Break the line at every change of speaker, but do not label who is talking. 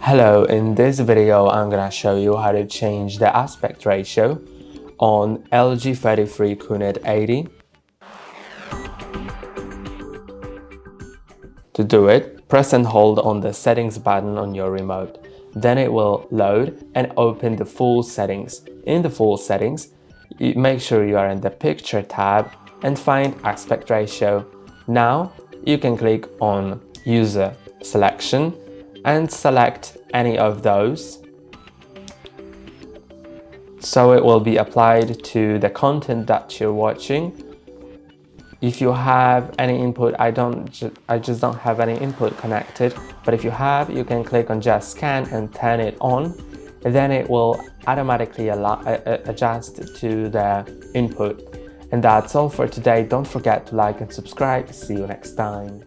Hello, in this video I'm gonna show you how to change the aspect ratio on LG 43QNED80. To do it, press and hold on the settings button on your remote. Then it will load and open the full settings. In the full settings, make sure you are in the picture tab and find aspect ratio. Now you can click on user selection and select any of those. So it will be applied to the content that you're watching. If you have any input, I just don't have any input connected, but if you have, you can click on just scan and turn it on, and then it will automatically adjust to the input. And that's all for today. Don't forget to like and subscribe. See you next time.